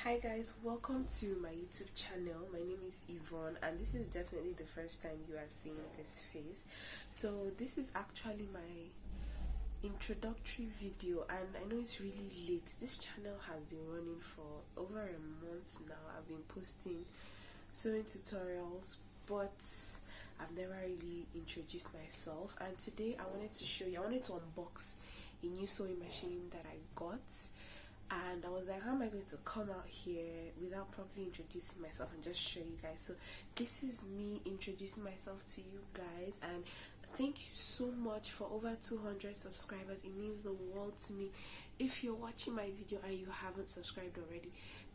Hi guys, welcome to my YouTube channel. My name is Yvonne and this is definitely the first time you are seeing this face. So this is actually my introductory video and I know it's really late. This channel has been running for over a month now. I've been posting sewing tutorials but I've never really introduced myself, and today I wanted to unbox a new sewing machine that I got. And I was like, how am I going to come out here without properly introducing myself and just show you guys? So this is me introducing myself to you guys, and thank you so much for over 200 subscribers. It means the world to me. If you're watching my video and you haven't subscribed already,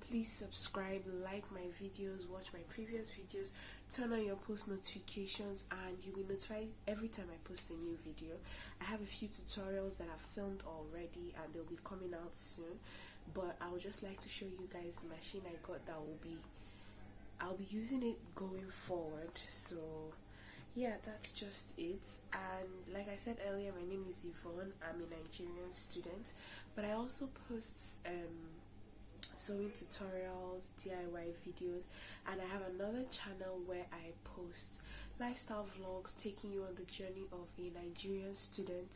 please subscribe, like my videos, watch my previous videos, turn on your post notifications, and you'll be notified every time I post a new video. I have a few tutorials that I've filmed already and they'll be coming out soon, but I would just like to show you guys the machine I got that I'll be using it going forward. So yeah, that's just it. And like I said earlier, my name is Yvonne. I'm a Nigerian student, but I also post sewing tutorials, DIY videos, and I have another channel where I post lifestyle vlogs taking you on the journey of a Nigerian student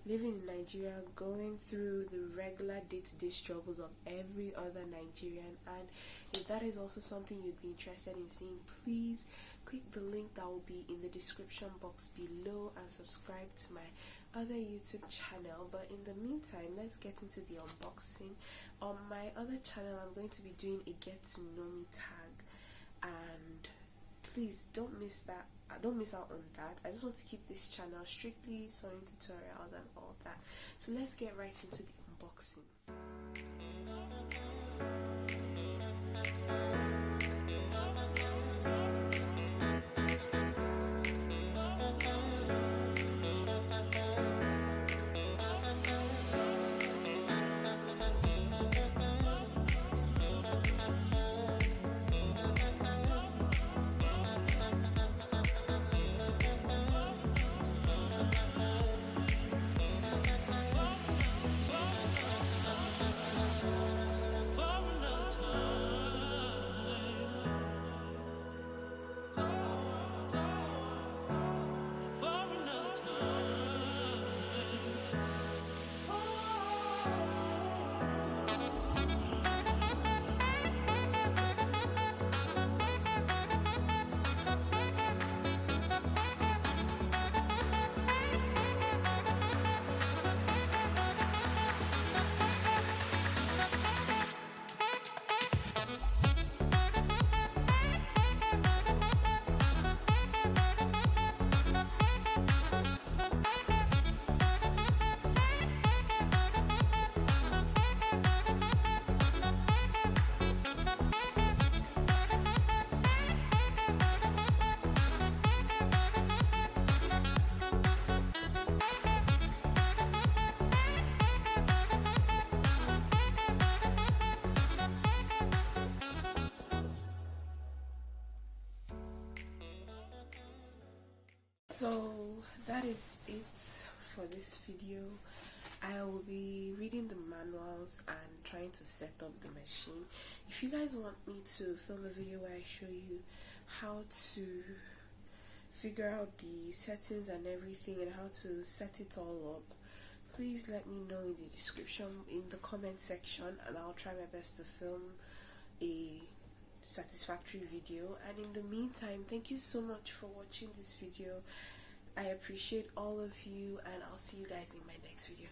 living in Nigeria, going through the regular day-to-day struggles of every other Nigerian. And if that is also something you'd be interested in seeing, please click the link that will be in the description box below and subscribe to my other YouTube channel. But in the meantime, let's get into the unboxing. On my other channel, I'm going to be doing a get to know me tag, and please don't miss out on that. I just want to keep this channel strictly sewing tutorials and all that. So let's get right into the unboxing. So that is it for this video. I will be reading the manuals and trying to set up the machine. If you guys want me to film a video where I show you how to figure out the settings and everything and how to set it all up, please let me know in the description, in the comment section, and I'll try my best to film a satisfactory video. And in the meantime, thank you so much for watching this video. I appreciate all of you, and I'll see you guys in my next video.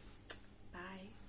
Bye.